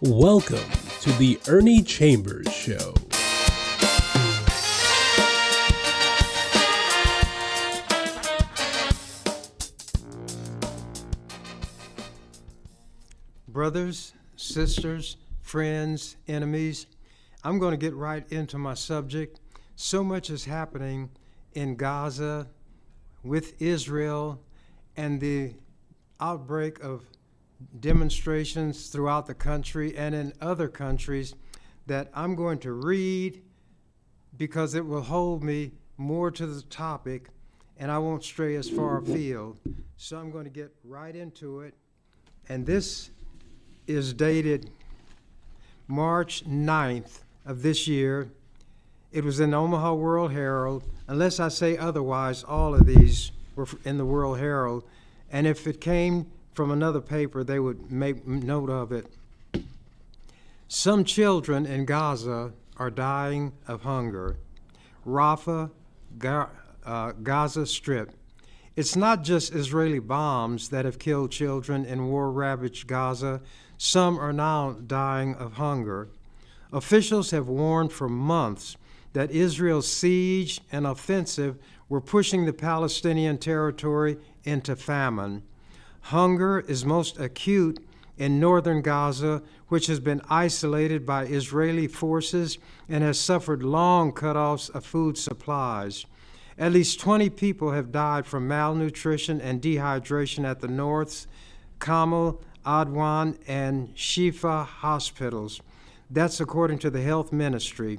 Welcome to the Ernie Chambers Show. Brothers, sisters, friends, enemies, I'm going to get right into my subject. So much is happening in Gaza with Israel and the outbreak of demonstrations throughout the country and in other countries that I'm going to read because it will hold me more to the topic and I won't stray as far afield. So I'm going to get right into it. And this is dated March 9th of this year. It was in the Omaha World Herald. Unless I say otherwise, all of these were in the World Herald. And if it came from another paper, they would make note of it. Some children in Gaza are dying of hunger. Rafah, Gaza Strip. It's not just Israeli bombs that have killed children in war-ravaged Gaza. Some are now dying of hunger. Officials have warned for months that Israel's siege and offensive were pushing the Palestinian territory into famine. Hunger is most acute in northern Gaza, which has been isolated by Israeli forces and has suffered long cutoffs of food supplies. At least 20 people have died from malnutrition and dehydration at the North's Kamal, Adwan, and Shifa hospitals. That's according to the health ministry.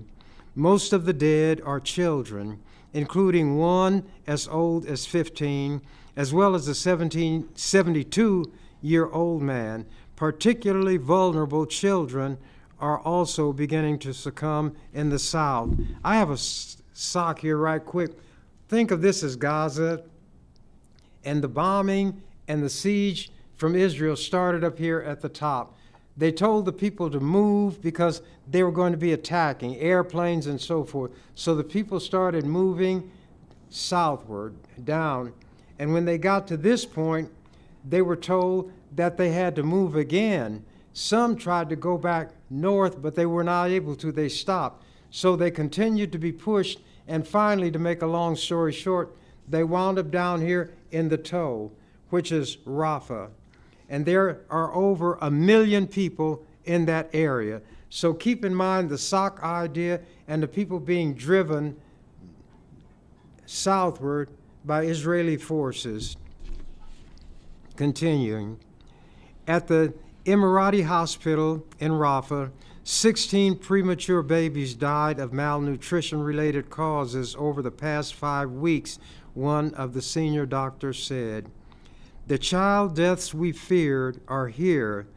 Most of the dead are children, including one as old as 15, as well as a 72-year-old man. Particularly vulnerable children are also beginning to succumb in the south. I have a sock here right quick. Think of this as Gaza, and the bombing and the siege from Israel started up here at the top. They told the people to move because they were going to be attacking, airplanes and so forth. So the people started moving southward, down. And when they got to this point, they were told that they had to move again. Some tried to go back north, but they were not able to. They stopped. So they continued to be pushed. And finally, to make a long story short, they wound up down here in the toe, which is Rafah. And there are over 1 million people in that area. So keep in mind the sock idea and the people being driven southward by Israeli forces. Continuing. At the Emirati hospital in Rafah, 16 premature babies died of malnutrition-related causes over the past 5 weeks, one of the senior doctors said. The child deaths we feared are here,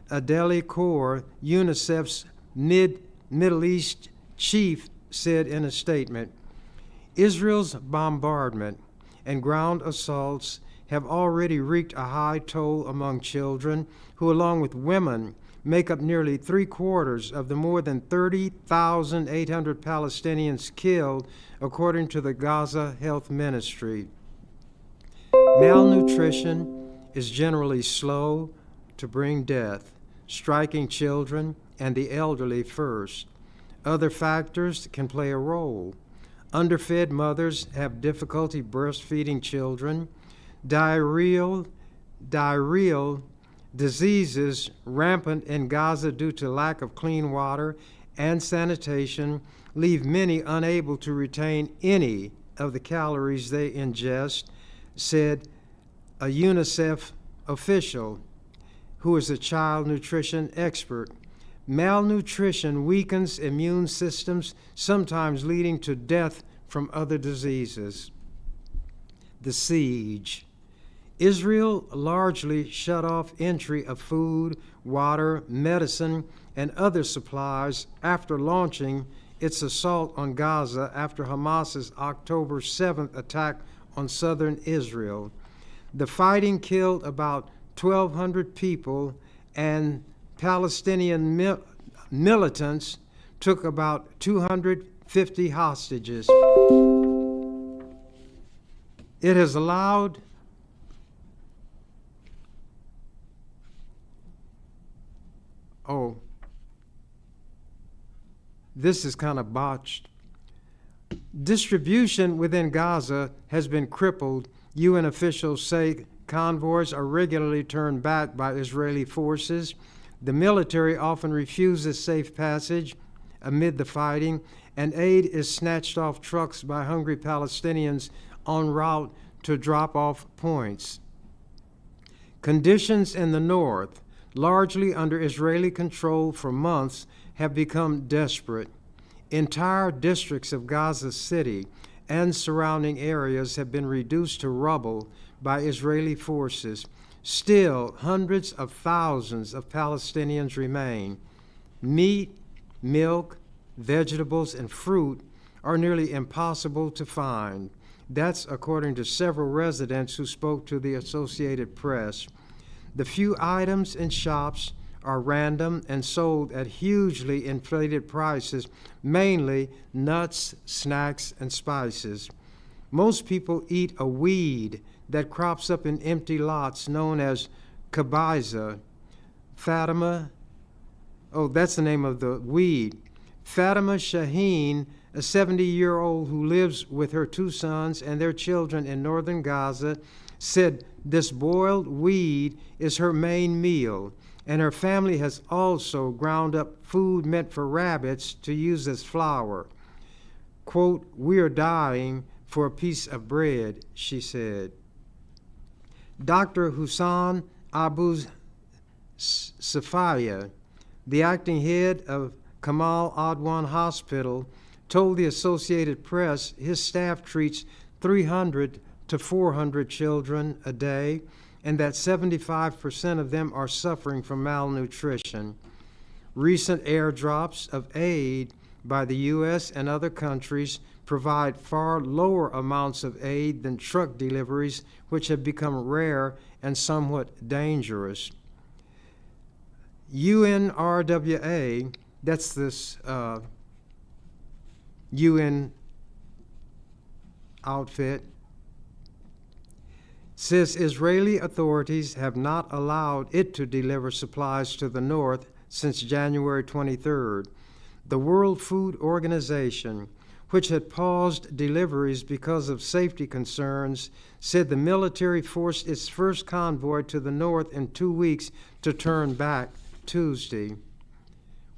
Adeli Kaur, UNICEF's Middle East chief, said in a statement. Israel's bombardment and ground assaults have already wreaked a high toll among children, who, along with women, make up nearly 3/4 of the more than 30,800 Palestinians killed, according to the Gaza Health Ministry. Malnutrition is generally slow to bring death, striking children and the elderly first. Other factors can play a role. Underfed mothers have difficulty breastfeeding children. Diarrheal diseases rampant in Gaza due to lack of clean water and sanitation leave many unable to retain any of the calories they ingest, said a UNICEF official who is a child nutrition expert. Malnutrition weakens immune systems, sometimes leading to death from other diseases. The siege. Israel largely shut off entry of food, water, medicine, and other supplies after launching its assault on Gaza after Hamas's October 7th attack on southern Israel. The fighting killed about 1,200 people, and Palestinian militants took about 250 hostages. It has allowed this is kind of botched. Distribution within Gaza has been crippled. UN officials say convoys are regularly turned back by Israeli forces. The military often refuses safe passage amid the fighting, and aid is snatched off trucks by hungry Palestinians en route to drop-off points. Conditions in the north, largely under Israeli control for months, have become desperate. Entire districts of Gaza City and surrounding areas have been reduced to rubble by Israeli forces. Still, hundreds of thousands of Palestinians remain. Meat, milk, vegetables, and fruit are nearly impossible to find. That's according to several residents who spoke to the Associated Press. The few items in shops are random and sold at hugely inflated prices, mainly nuts, snacks, and spices. Most people eat a weed that crops up in empty lots known as kabiza. Fatima, that's the name of the weed. Fatima Shaheen, a 70-year-old who lives with her 2 sons and their children in northern Gaza, said this boiled weed is her main meal, and her family has also ground up food meant for rabbits to use as flour. Quote, "We are dying for a piece of bread," she said. Dr. Hussan Abu Safaya, the acting head of Kamal Adwan Hospital, told the Associated Press his staff treats 300 to 400 children a day, and that 75% of them are suffering from malnutrition. Recent airdrops of aid by the U.S. and other countries provide far lower amounts of aid than truck deliveries, which have become rare and somewhat dangerous. UNRWA, that's this UN outfit, says Israeli authorities have not allowed it to deliver supplies to the north since January 23rd. The World Food Organization, which had paused deliveries because of safety concerns, said the military forced its first convoy to the north in 2 weeks to turn back Tuesday.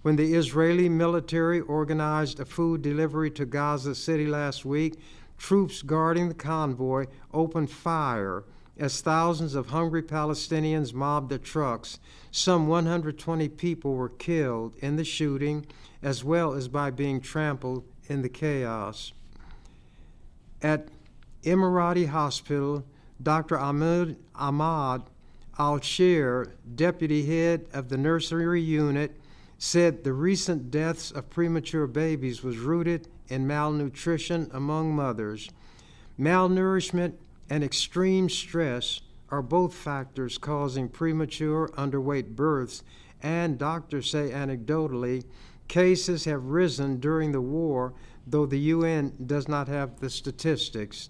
When the Israeli military organized a food delivery to Gaza City last week, troops guarding the convoy opened fire as thousands of hungry Palestinians mobbed the trucks. Some 120 people were killed in the shooting, as well as by being trampled in the chaos. At Emirati Hospital, Dr. Ahmad Al-Shir, deputy head of the nursery unit, said the recent deaths of premature babies was rooted in malnutrition among mothers. Malnourishment and extreme stress are both factors causing premature underweight births, and doctors say anecdotally, cases have risen during the war, though the UN does not have the statistics.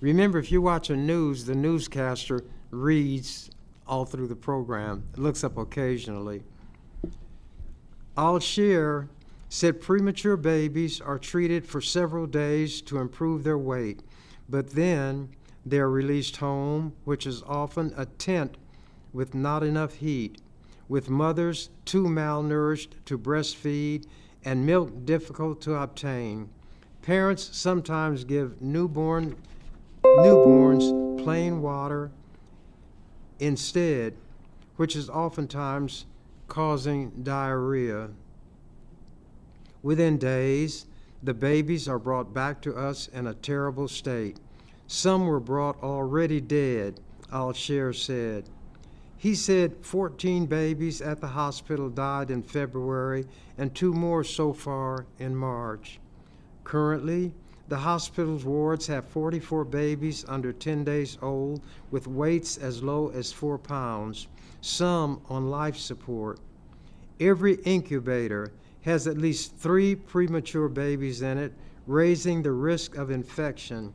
Remember, if you watch the news, the newscaster reads all through the program, looks up occasionally. Al-Shir said premature babies are treated for several days to improve their weight, but then they're released home, which is often a tent with not enough heat, with mothers too malnourished to breastfeed and milk difficult to obtain. Parents sometimes give newborns plain water instead, which is oftentimes causing diarrhea. Within days, the babies are brought back to us in a terrible state. Some were brought already dead, Al-Shir said. He said 14 babies at the hospital died in February and 2 more so far in March. Currently, the hospital's wards have 44 babies under 10 days old with weights as low as 4 pounds, some on life support. Every incubator has at least 3 premature babies in it, raising the risk of infection.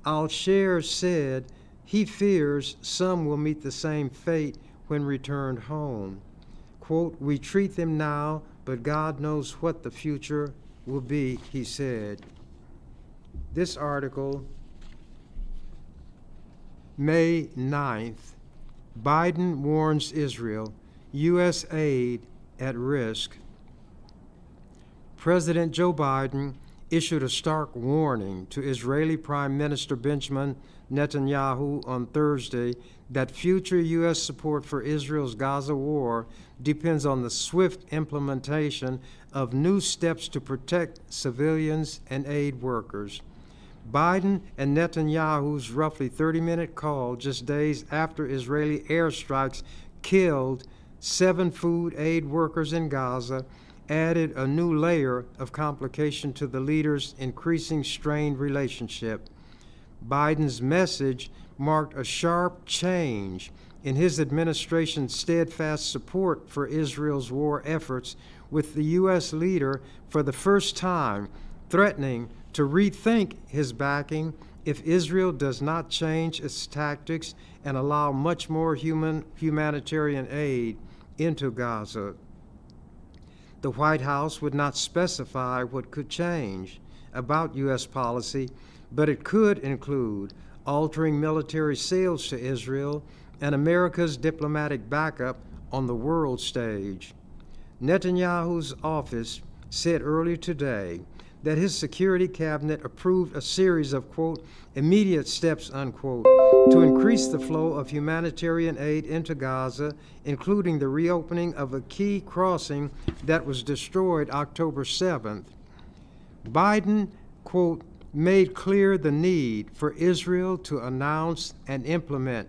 Al-Shir said he fears some will meet the same fate when returned home. Quote, "We treat them now but God knows what the future will be, he said. This article, May 9th, Biden warns Israel, U.S. aid at risk. President Joe Biden issued a stark warning to Israeli Prime Minister Benjamin Netanyahu on Thursday that future U.S. support for Israel's Gaza war depends on the swift implementation of new steps to protect civilians and aid workers. Biden and Netanyahu's roughly 30-minute call just days after Israeli airstrikes killed 7 food aid workers in Gaza added a new layer of complication to the leaders' increasing strained relationship. Biden's message marked a sharp change in his administration's steadfast support for Israel's war efforts, with the U.S. leader for the first time threatening to rethink his backing if Israel does not change its tactics and allow much more humanitarian aid into Gaza. The White House would not specify what could change about U.S. policy, but it could include altering military sales to Israel and America's diplomatic backup on the world stage. Netanyahu's office said earlier today that his security cabinet approved a series of, quote, immediate steps, unquote, to increase the flow of humanitarian aid into Gaza, including the reopening of a key crossing that was destroyed October 7th. Biden, quote, made clear the need for Israel to announce and implement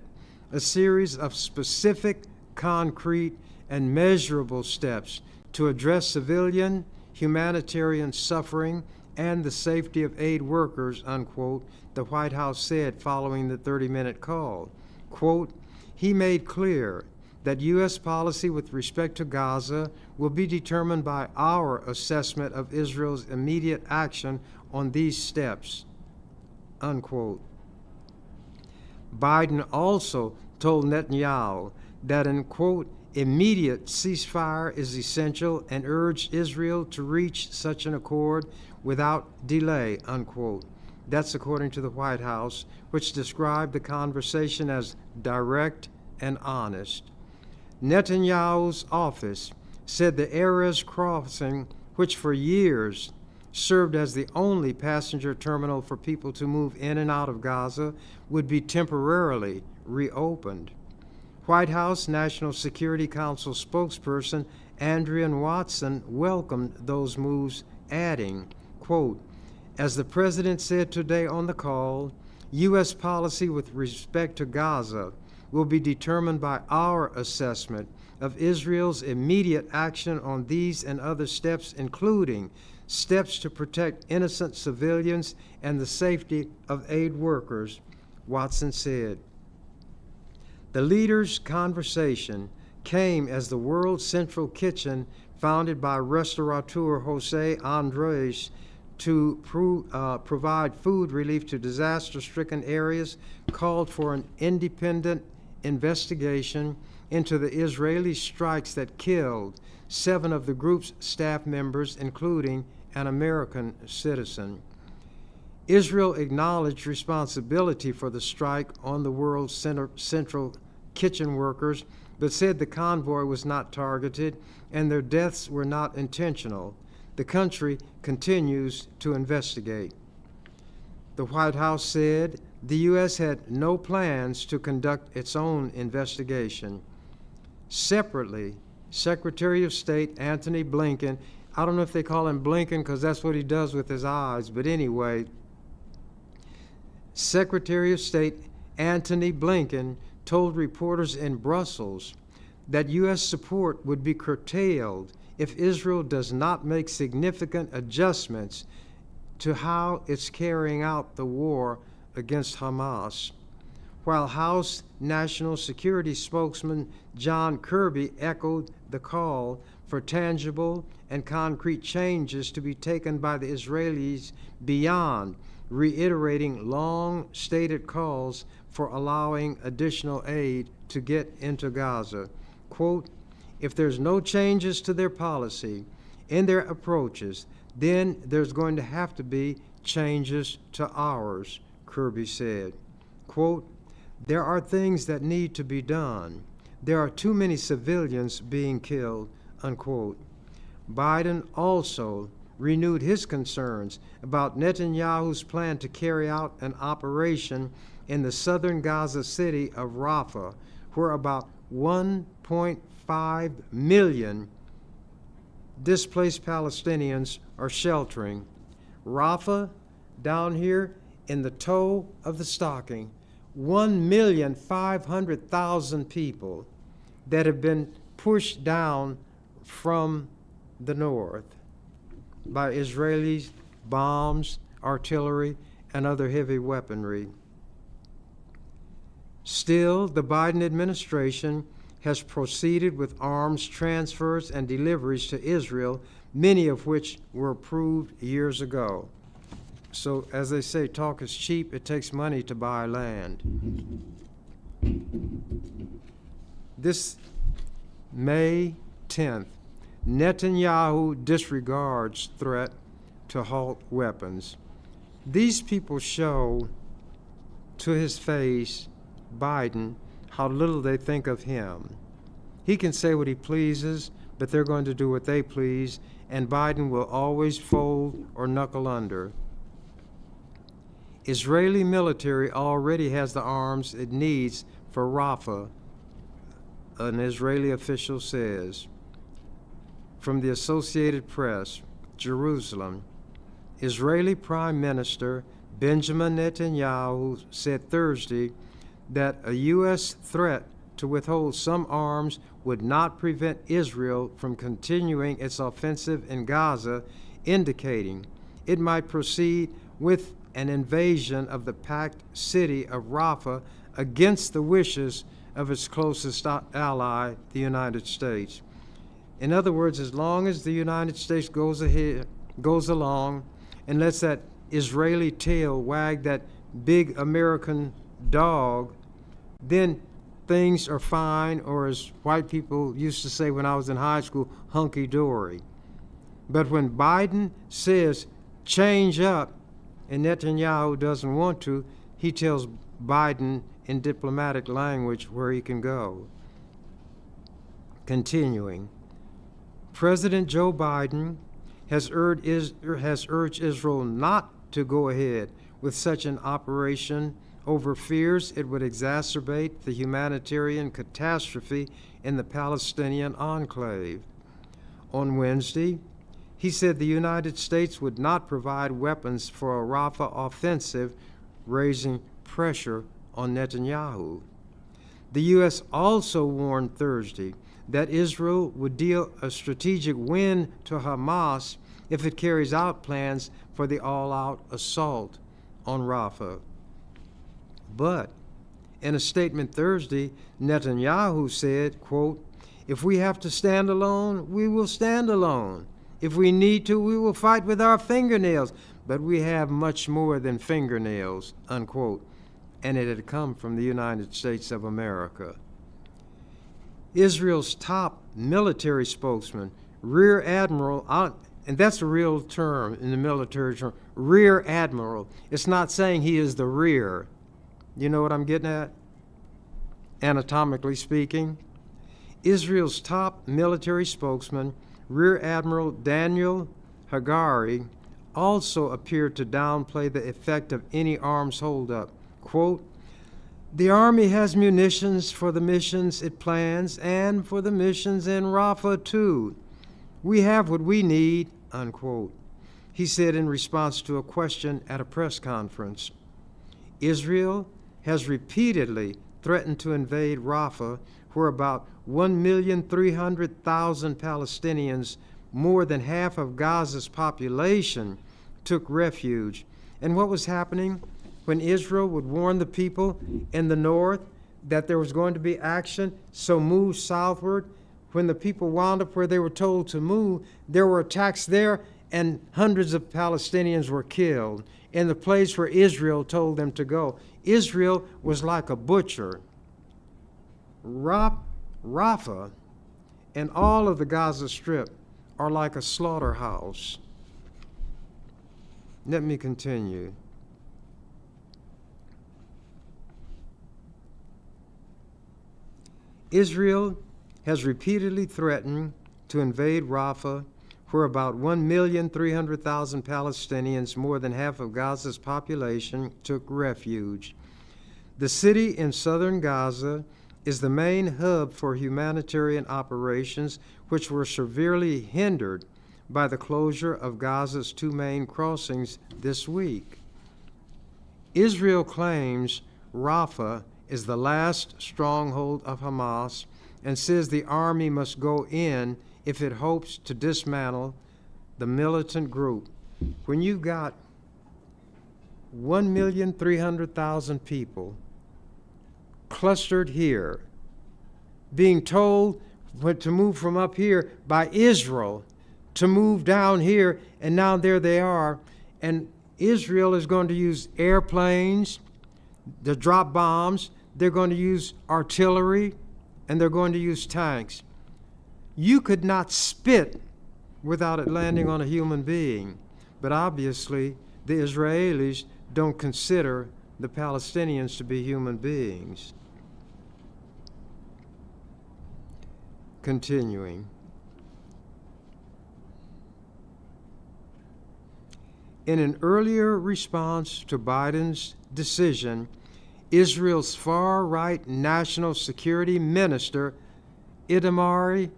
a series of specific, concrete, and measurable steps to address civilian, humanitarian suffering, and the safety of aid workers, unquote, the White House said following the 30-minute call. Quote, he made clear that U.S. policy with respect to Gaza will be determined by our assessment of Israel's immediate action on these steps, unquote. Biden also told Netanyahu that an, quote, immediate ceasefire is essential and urged Israel to reach such an accord without delay, unquote. That's according to the White House, which described the conversation as direct and honest. Netanyahu's office said the Erez crossing, which for years served as the only passenger terminal for people to move in and out of Gaza, would be temporarily reopened. White House National Security Council spokesperson Andrea Watson welcomed those moves, adding, quote, as the president said today on the call, U.S. policy with respect to Gaza will be determined by our assessment of Israel's immediate action on these and other steps, including steps to protect innocent civilians and the safety of aid workers, Watson said. The leaders' conversation came as the World Central Kitchen, founded by restaurateur Jose Andres to provide food relief to disaster-stricken areas, called for an independent investigation into the Israeli strikes that killed 7 of the group's staff members, including an American citizen. Israel acknowledged responsibility for the strike on the World Central Kitchen workers, but said the convoy was not targeted and their deaths were not intentional. The country continues to investigate. The White House said the U.S. had no plans to conduct its own investigation. Separately, Secretary of State Antony Blinken, I don't know if they call him Blinken because that's what he does with his eyes, but anyway, Secretary of State Antony Blinken told reporters in Brussels that U.S. support would be curtailed if Israel does not make significant adjustments to how it's carrying out the war against Hamas. While House National Security spokesman John Kirby echoed the call for tangible and concrete changes to be taken by the Israelis beyond reiterating long-stated calls for allowing additional aid to get into Gaza. Quote, if there's no changes to their policy, in their approaches, then there's going to have to be changes to ours, Kirby said. Quote, there are things that need to be done. There are too many civilians being killed, unquote. Biden also renewed his concerns about Netanyahu's plan to carry out an operation in the southern Gaza city of Rafah, where about 1.5 million displaced Palestinians are sheltering. Rafah, down here in the toe of the stocking, 1,500,000 people that have been pushed down from the north by Israeli bombs, artillery, and other heavy weaponry. Still, the Biden administration has proceeded with arms transfers and deliveries to Israel, many of which were approved years ago. So, as they say, talk is cheap. It takes money to buy land. This May 10th, Netanyahu disregards threat to halt weapons. These people show to his face, Biden, how little they think of him. He can say what he pleases, but they're going to do what they please, and Biden will always fold or knuckle under. Israeli military already has the arms it needs for Rafah, an Israeli official says. From the Associated Press, Jerusalem, Israeli Prime Minister Benjamin Netanyahu said Thursday that a U.S. threat to withhold some arms would not prevent Israel from continuing its offensive in Gaza, indicating it might proceed with an invasion of the packed city of Rafah against the wishes of its closest ally, the United States. In other words, as long as the United States goes along and lets that Israeli tail wag that big American dog, then things are fine, or as white people used to say when I was in high school, hunky-dory. But when Biden says change up and Netanyahu doesn't want to, he tells Biden in diplomatic language where he can go. Continuing, President Joe Biden has urged Israel not to go ahead with such an operation over fears it would exacerbate the humanitarian catastrophe in the Palestinian enclave. On Wednesday, he said the United States would not provide weapons for a Rafah offensive, raising pressure on Netanyahu. The U.S. also warned Thursday that Israel would deal a strategic win to Hamas if it carries out plans for the all-out assault on Rafah. But in a statement Thursday, Netanyahu said, quote, if we have to stand alone, we will stand alone. If we need to, we will fight with our fingernails. But we have much more than fingernails, unquote. And it had come from the United States of America. Israel's top military spokesman, Rear Admiral, and that's a real term in the military term, Rear Admiral. It's not saying he is the rear. You know what I'm getting at? Anatomically speaking. Israel's top military spokesman, Rear Admiral Daniel Hagari, also appeared to downplay the effect of any arms holdup. Quote, the Army has munitions for the missions it plans and for the missions in Rafah too. We have what we need, unquote, he said in response to a question at a press conference. Israel has repeatedly threatened to invade Rafah, where about 1,300,000 Palestinians, more than half of Gaza's population, took refuge. And what was happening when Israel would warn the people in the north that there was going to be action, so move southward? When the people wound up where they were told to move, there were attacks there, and hundreds of Palestinians were killed in the place where Israel told them to go. Israel was like a butcher. Rafah and all of the Gaza Strip are like a slaughterhouse. Let me continue. Israel has repeatedly threatened to invade Rafah, where about 1,300,000 Palestinians, more than half of Gaza's population, took refuge. The city in southern Gaza is the main hub for humanitarian operations, which were severely hindered by the closure of Gaza's two main crossings this week. Israel claims Rafah is the last stronghold of Hamas and says the army must go in if it hopes to dismantle the militant group. When you've got 1,300,000 people clustered here, being told to move from up here by Israel to move down here, and now there they are, and Israel is going to use airplanes to drop bombs, they're going to use artillery, and they're going to use tanks. You could not spit without it landing on a human being. But obviously, the Israelis don't consider the Palestinians to be human beings. Continuing. In an earlier response to Biden's decision, Israel's far-right national security minister, Itamar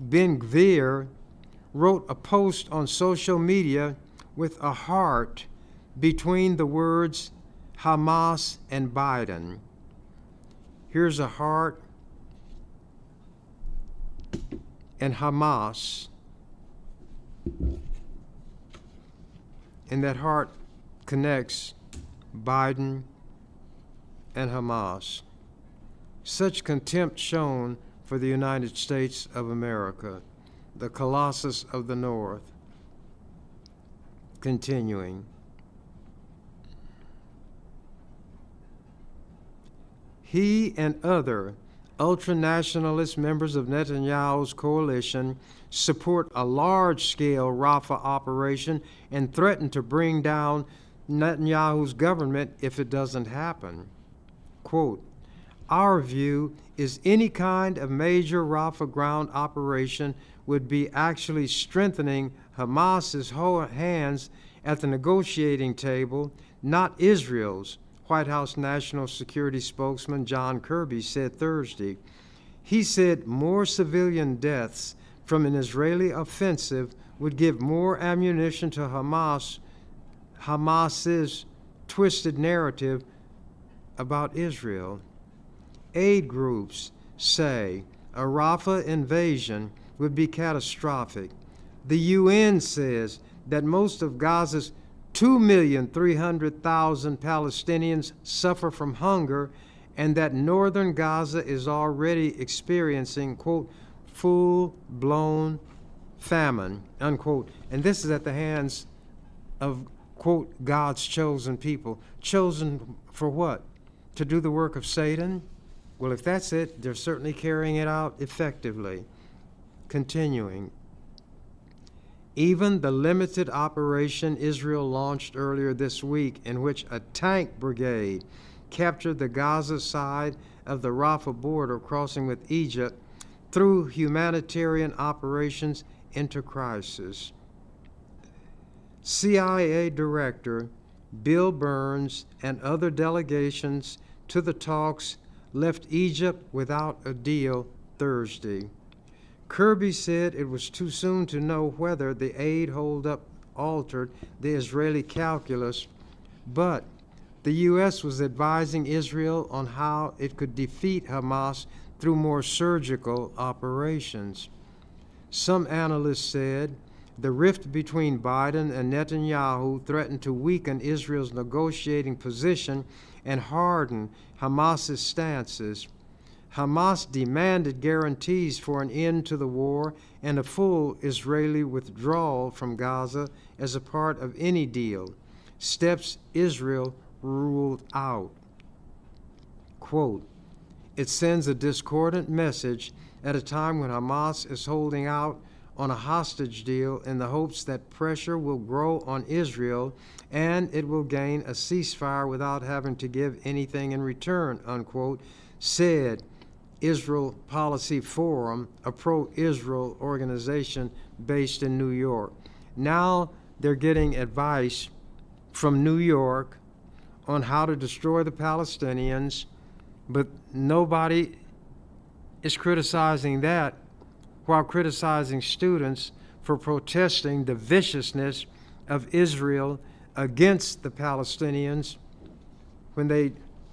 Ben-Gvir, wrote a post on social media with a heart between the words Hamas and Biden. Here's a heart and Hamas. And that heart connects Biden and Hamas. Such contempt shown for the United States of America, the Colossus of the North. Continuing. He and other ultranationalist members of Netanyahu's coalition support a large-scale Rafah operation and threaten to bring down Netanyahu's government if it doesn't happen. Quote, "Our view is any kind of major Rafah ground operation would be actually strengthening Hamas's hands at the negotiating table, not Israel's," White House National Security spokesman John Kirby said Thursday. He said more civilian deaths from an Israeli offensive would give more ammunition to Hamas's twisted narrative about Israel. Aid groups say a Rafah invasion would be catastrophic. The UN says that most of Gaza's 2,300,000 Palestinians suffer from hunger and that northern Gaza is already experiencing, quote, full-blown famine, unquote. And this is at the hands of, quote, God's chosen people. Chosen for what? To do the work of Satan? Well, if that's it, they're certainly carrying it out effectively. Continuing. Even the limited operation Israel launched earlier this week, in which a tank brigade captured the Gaza side of the Rafah border crossing with Egypt, threw humanitarian operations into crisis. CIA Director Bill Burns and other delegations to the talks left Egypt without a deal Thursday. Kirby said it was too soon to know whether the aid holdup altered the Israeli calculus, but the U.S. was advising Israel on how it could defeat Hamas through more surgical operations. Some analysts said the rift between Biden and Netanyahu threatened to weaken Israel's negotiating position and harden Hamas's stances. Hamas demanded guarantees for an end to the war and a full Israeli withdrawal from Gaza as a part of any deal, steps Israel ruled out. Quote, "It sends a discordant message at a time when Hamas is holding out on a hostage deal in the hopes that pressure will grow on Israel and it will gain a ceasefire without having to give anything in return, unquote, said Israel Policy Forum, a pro-Israel organization based in New York. Now they're getting advice from New York on how to destroy the Palestinians, but nobody is criticizing that while criticizing students for protesting the viciousness of Israel against the Palestinians when they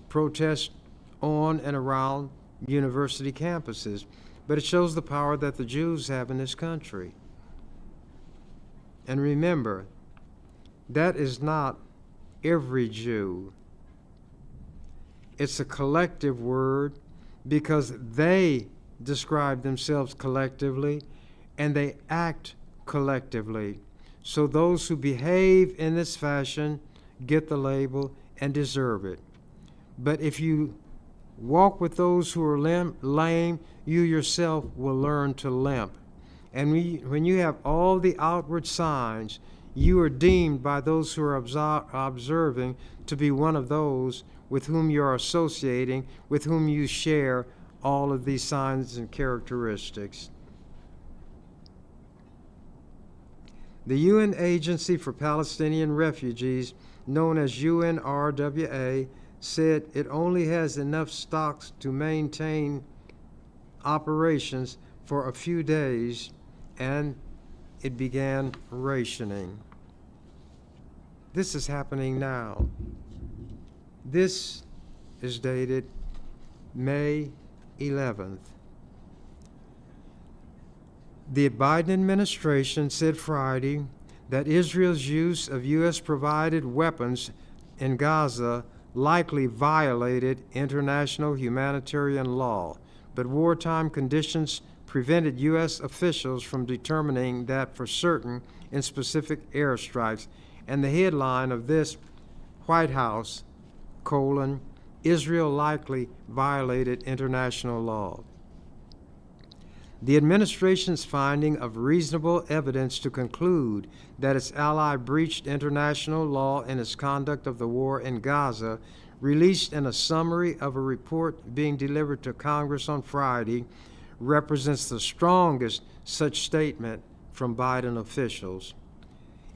protest on and around university campuses. But it shows the power that the Jews have in this country. And remember, that is not every Jew. It's a collective word because they describe themselves collectively and they act collectively. So those who behave in this fashion get the label and deserve it. But if you walk with those who are lame, you yourself will learn to limp. And when you have all the outward signs, you are deemed by those who are observing to be one of those with whom you are associating, with whom you share all of these signs and characteristics. The UN Agency for Palestinian Refugees, known as UNRWA, said it only has enough stocks to maintain operations for a few days, and it began rationing. This is happening now. This is dated May 11th. The Biden administration said Friday that Israel's use of U.S.-provided weapons in Gaza likely violated international humanitarian law, but wartime conditions prevented U.S. officials from determining that for certain in specific airstrikes. And the headline of this, White House, Israel likely violated international law. The administration's finding of reasonable evidence to conclude that its ally breached international law in its conduct of the war in Gaza, released in a summary of a report being delivered to Congress on Friday, represents the strongest such statement from Biden officials.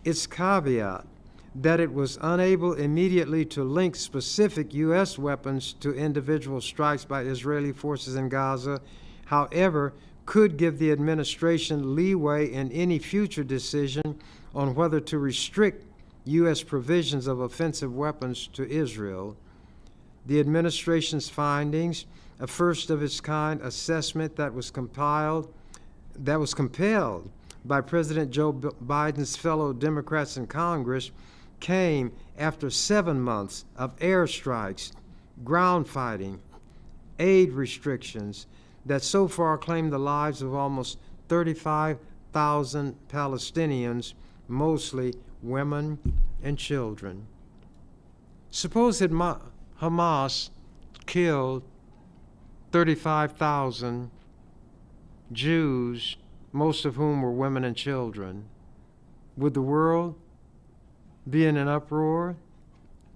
Its caveat that it was unable immediately to link specific U.S. weapons to individual strikes by Israeli forces in Gaza, however, could give the administration leeway in any future decision on whether to restrict U.S. provisions of offensive weapons to Israel. The administration's findings, a first-of-its-kind assessment that was compelled by President Joe Biden's fellow Democrats in Congress, came after 7 months of airstrikes, ground fighting, aid restrictions that so far claimed the lives of almost 35,000 Palestinians, mostly women and children. Suppose that Hamas killed 35,000 Jews, most of whom were women and children. Would the world be in an uproar?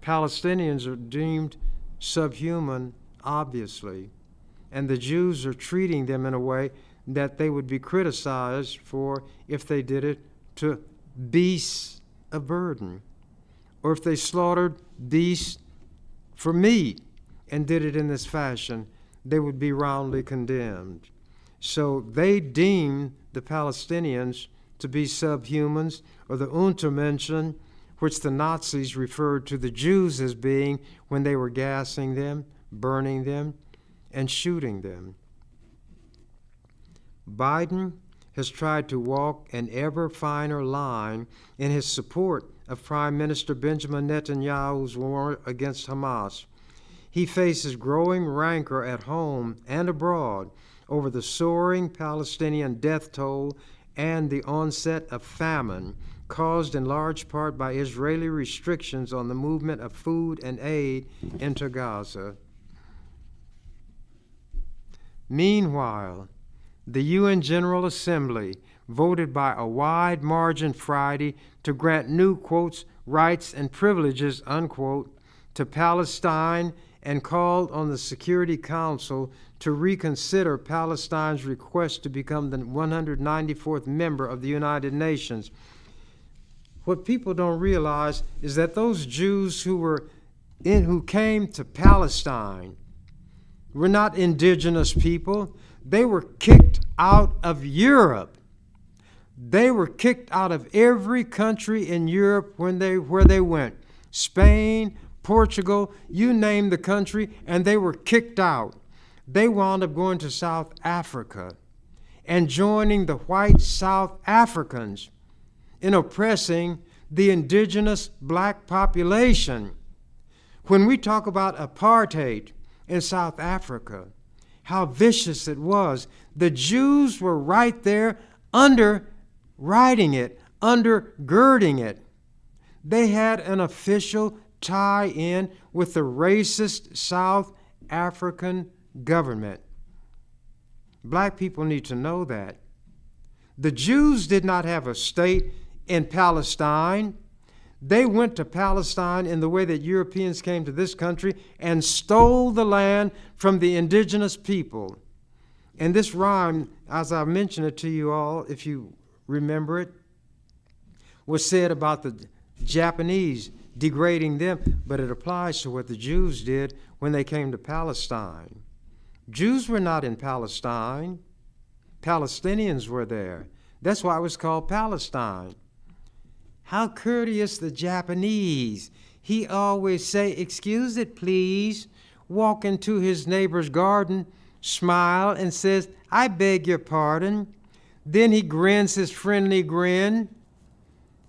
Palestinians are deemed subhuman, obviously, and the Jews are treating them in a way that they would be criticized for if they did it to beasts of burden, or if they slaughtered beasts for meat and did it in this fashion, they would be roundly condemned. So they deem the Palestinians to be subhumans, or the Untermenschen, which the Nazis referred to the Jews as being when they were gassing them, burning them, and shooting them. Biden has tried to walk an ever finer line in his support of Prime Minister Benjamin Netanyahu's war against Hamas. He faces growing rancor at home and abroad over the soaring Palestinian death toll and the onset of famine, caused in large part by Israeli restrictions on the movement of food and aid into Gaza. Meanwhile, the UN General Assembly voted by a wide margin Friday to grant new, quotes, rights and privileges, unquote, to Palestine and called on the Security Council to reconsider Palestine's request to become the 194th member of the United Nations. What people don't realize is that those Jews who came to Palestine were not indigenous people. They were kicked out of Europe. They were kicked out of every country in Europe where they went. Spain, Portugal, you name the country, and they were kicked out. They wound up going to South Africa and joining the white South Africans in oppressing the indigenous black population. When we talk about apartheid in South Africa, how vicious it was, the Jews were right there underwriting it, undergirding it. They had an official tie-in with the racist South African government. Black people need to know that. The Jews did not have a state in Palestine. They went to Palestine in the way that Europeans came to this country and stole the land from the indigenous people. And this rhyme, as I mentioned it to you all, if you remember it, was said about the Japanese degrading them, but it applies to what the Jews did when they came to Palestine. Jews were not in Palestine. Palestinians were there. That's why it was called Palestine. How courteous the Japanese. He always say, "Excuse it, please." Walk into his neighbor's garden, smile, and says, "I beg your pardon." Then he grins his friendly grin,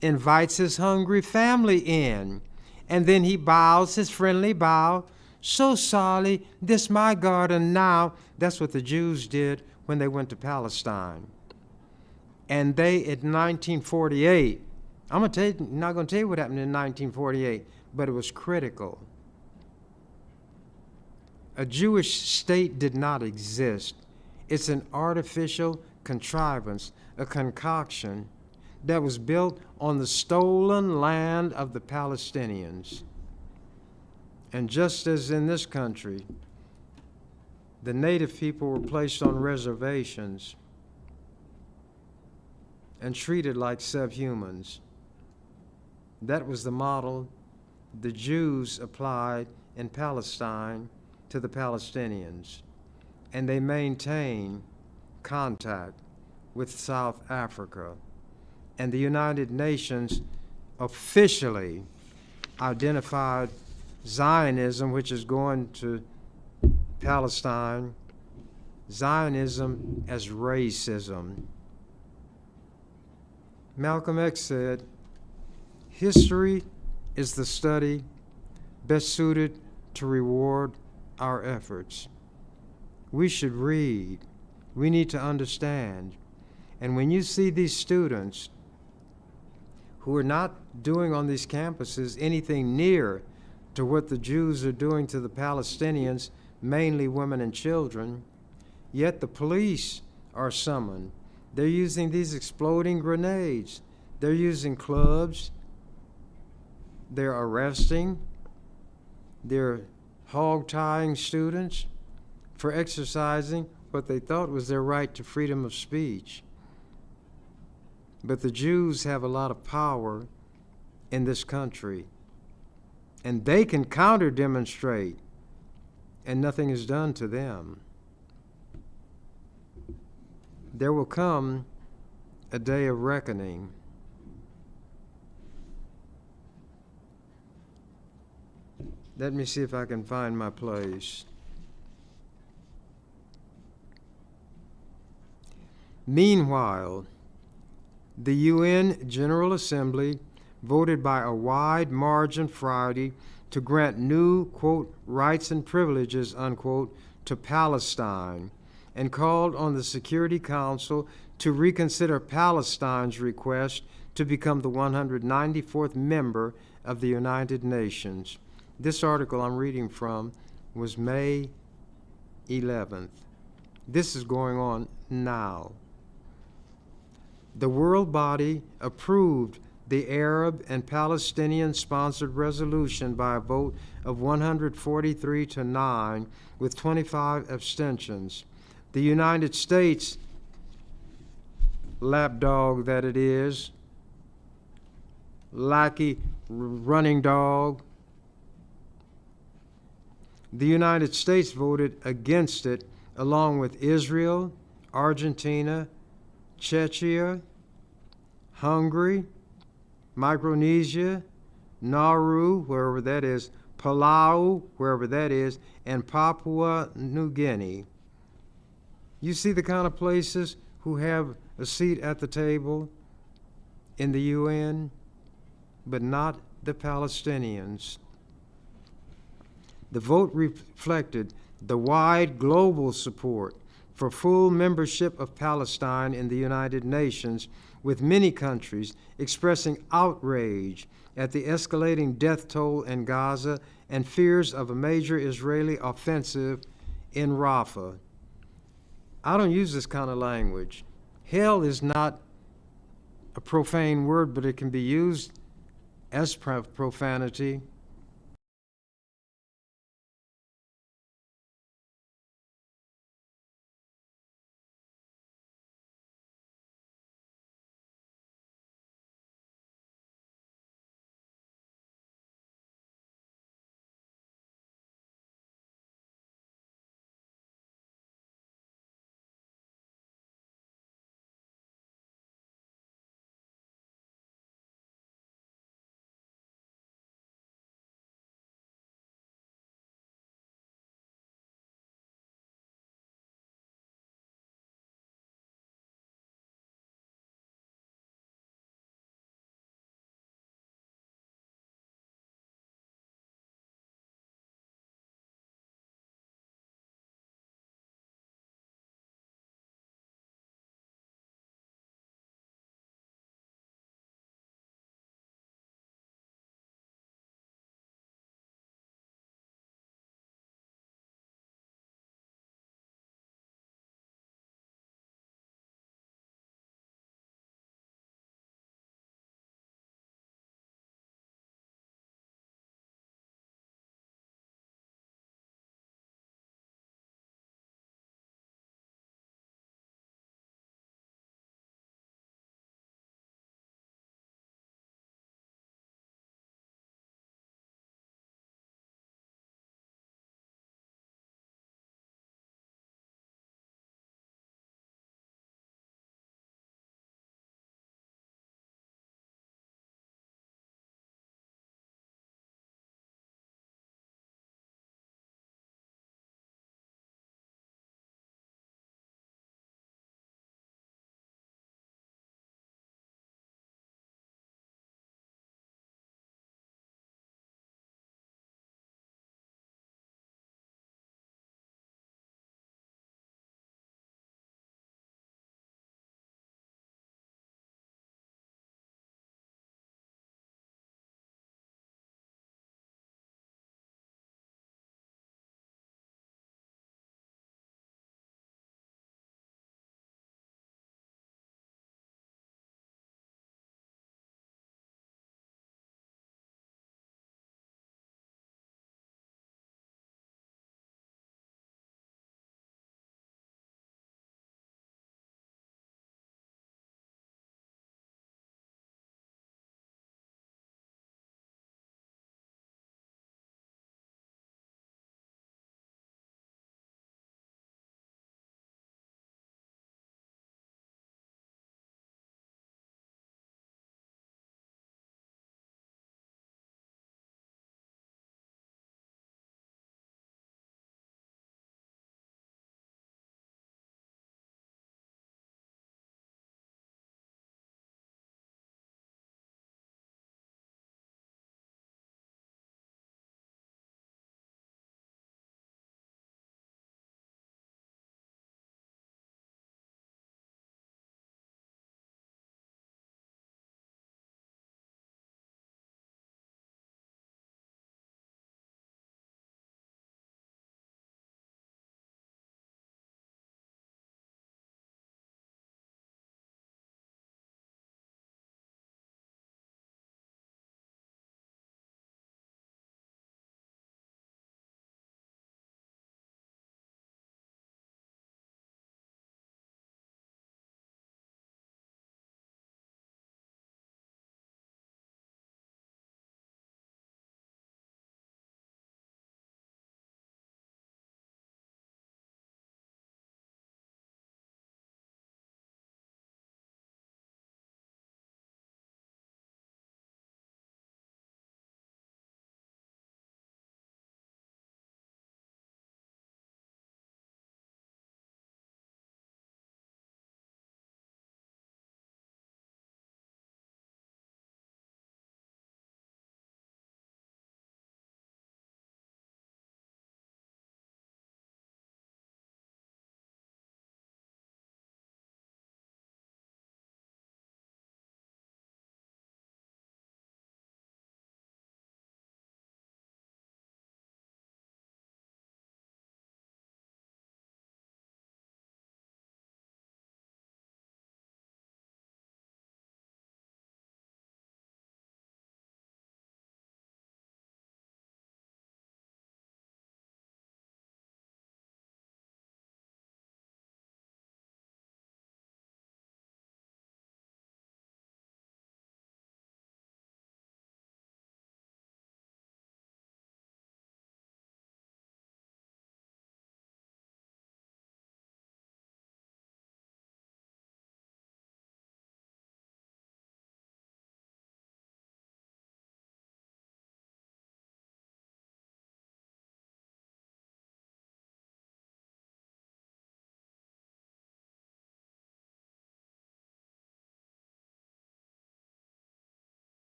invites his hungry family in, and then he bows his friendly bow. "So sorry, this my garden now." That's what the Jews did when they went to Palestine. And they, in 1948, I'm not going to tell you what happened in 1948, but it was critical. A Jewish state did not exist. It's an artificial contrivance, a concoction that was built on the stolen land of the Palestinians. And just as in this country, the native people were placed on reservations and treated like subhumans. That was the model the Jews applied in Palestine to the Palestinians. And they maintained contact with South Africa. And the United Nations officially identified Zionism, which is going to Palestine, Zionism as racism. Malcolm X said, "History is the study best suited to reward our efforts." We should read. We need to understand. And when you see these students who are not doing on these campuses anything near to what the Jews are doing to the Palestinians, mainly women and children, yet the police are summoned. They're using these exploding grenades. They're using clubs. They're arresting. They're hog-tying students for exercising what they thought was their right to freedom of speech. But the Jews have a lot of power in this country, and they can counter-demonstrate, and nothing is done to them. There will come a day of reckoning. Let me see if I can find my place. Meanwhile, the UN General Assembly voted by a wide margin Friday to grant new, quote, rights and privileges, unquote, to Palestine, and called on the Security Council to reconsider Palestine's request to become the 194th member of the United Nations. This article I'm reading from was May 11th. This is going on now. The world body approved the Arab and Palestinian-sponsored resolution by a vote of 143 to 9 with 25 abstentions. The United States, lapdog that it is, lackey running dog, the United States voted against it along with Israel, Argentina, Czechia, Hungary, Micronesia, Nauru, wherever that is, Palau, wherever that is, and Papua New Guinea. You see the kind of places who have a seat at the table in the UN, but not the Palestinians. The vote reflected the wide global support for full membership of Palestine in the United Nations, with many countries expressing outrage at the escalating death toll in Gaza and fears of a major Israeli offensive in Rafah. I don't use this kind of language. Hell is not a profane word, but it can be used as profanity.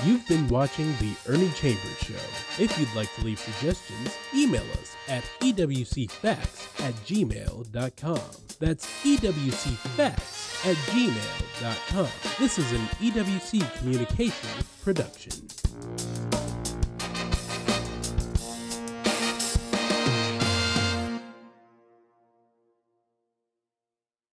You've been watching The Ernie Chambers Show. If you'd like to leave suggestions, email us at ewcfacts@gmail.com. That's ewcfacts@gmail.com. This is an EWC Communications production.